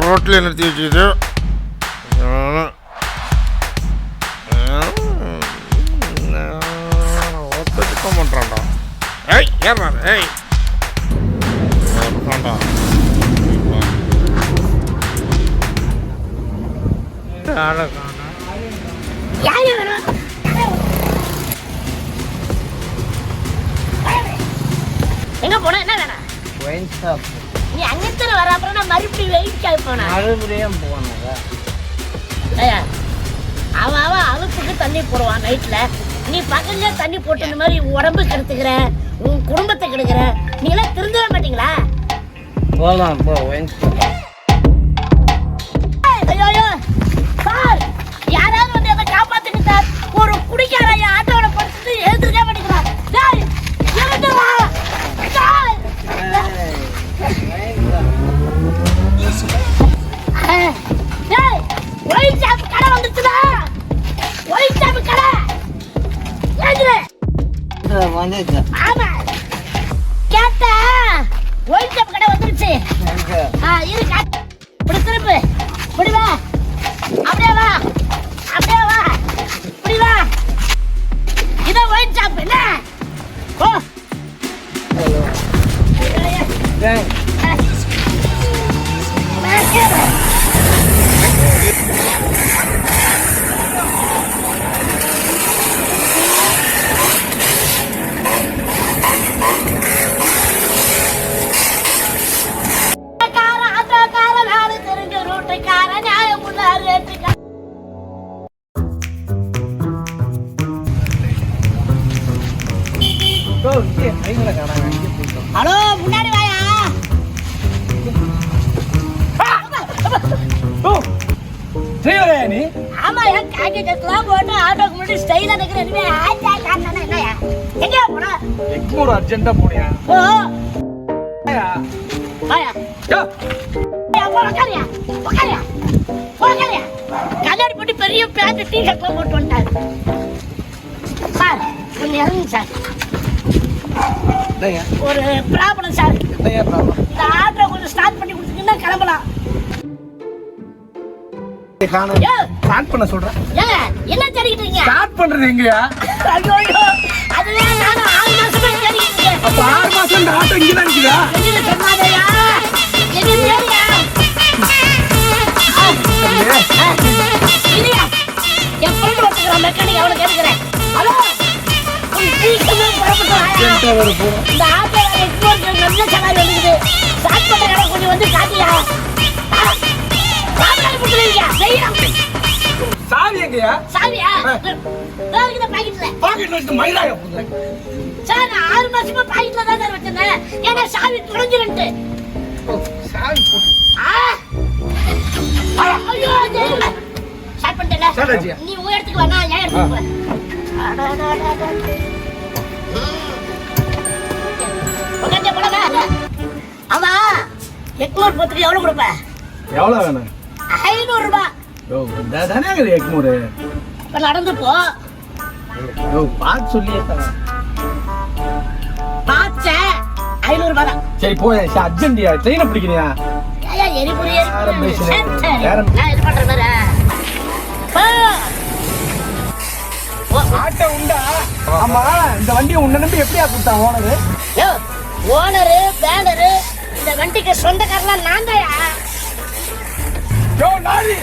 ரோட்ல நிறுத்தி வச்சுக்கிட்டு ஒத்துக்க மாட்டான்டா. ஏறா இருக்கான்டா. எங்க போனா என்ன வேணா? நீ அங்கத்துல வர அப்புறம் நான் மறுபடியும் வெயிட் போனா மறுபடியும் போனாங்க. அவன் அழுப்புக்கு தண்ணி போடுவான் நைட்ல. நீ பகல்ல தண்ணி போட்டு இந்த மாதிரி உடம்பு கெடுத்துக்கிற, உன் குடும்பத்தை கெடுக்கிற. நீ எல்லாம் திருந்தவே மாட்டீங்களா? போலாம் போ. ஐயோ சார், யாராவது வந்து அதை காப்பாத்துங்க சார். ஒரு குடிக்கார ஆட்டோட படுத்துட்டு எழுந்திருக்க மாட்டேங்கிறான். கடை வந்துச்சுடா. ஒயிட் ஷாப் கடை வந்துச்சு. ஆமா கேட்டா ஒயிட் ஷாப் கடை வந்துருச்சு. இரு இப்படி திருப்பு. இப்படி வா, அப்படியே வா, அப்படியே வா, இப்படி வா. இதான் ஒயிட் ஷாப். என்ன ஓ ஹலோ, முன்னாடி வாயா. நீ ஆமா, காக்கி கட்டலாம் போட்டு ஆட்டோக்கு முன்னாடி ஸ்டைலா நிக்கிறேன். ஆச்சா காரணம் என்னயா? எங்க போற? எக்மோர் அர்ஜென்ட்டா போறியா? ஓ வாயா வாயா. உக்காரியா உக்காரியா உக்காரியா. கல்யாணம் போட்டு பெரிய பேண்ட் டீ ஷர்ட்லாம் போட்டு வந்துட்டாரு சார். கொஞ்சம் இறங்குங்க சார். ஒரு ப்ராப்ளம் சார். இந்த ஆட்டோ கொஞ்சம் ஸ்டார்ட் பண்ணி கொடுத்தீங்கன்னா கிளம்பலாம். ஸ்டார்ட் பண்ண சொல்றேன். என்ன தேடிக்கிட்டு இருக்கீங்க? ஸ்டார்ட் பண்றது எங்கயா? ஐயோ அதுதான் நானும் 6 மாசமா தேடிக்கிட்டு இருக்கேன். அப்ப 6 மாசம் இந்த ஆட்டோ இங்க தான் நிக்குதா? என்ன சொன்னாதயா? என்ன ஏரியா? இல்லையா என் ஃப்ரெண்ட் ஒருத்தர் மெக்கானிக் அவனை கேட்கிறேன். ஹலோ, இந்த ஆட்டோ நல்ல சவாரி வந்துக்குது. ஸ்டார்ட் பண்ண இடம் கொஞ்சம் வந்து காட்டியா? சாவி எங்கயா? சாவியா? இந்த பாக்கெட்ல. பாக்கெட்ல இருக்கு. மயிலாயா போடுற சார், நான் 6 மாசமா பாக்கெட்ல தான் சார் வச்சிருந்தேன். ஏன்னா சாவி தொலைஞ்சிருச்சு. சாவி போடு. ஐயோ ஸ்டார்ட் பண்ணிட்டேல. நீ உங்க இடத்துக்கு வா, நான் என் இடத்துக்கு போறேன். உட்காந்து போலாமா? ஆமா, எக்மோர் போத்துக்கு எவ்வளவு கொடுப்ப? எவ்வளவு வேணும்? 500 ரூபாய். தானே எக்மோர். இப்ப நடந்து போ. பார்த்து சொல்லியே தரேன். பார்த்து 500 ரூபாய் தான். சரி போய் அர்ஜென்டியா ட்ரெயினை பிடிக்கிறியா? எரிபுரி நான் இது பண்ற மாதிரி ஆட்டோ உண்டா? ஆமா, இந்த வண்டியை உன்னை நம்பி எப்படியா கொடுத்தா ஓனரு? ஓனரு பேனரு இந்த வண்டிக்கு சொந்தக்காரலாம் நான் தான். நாரி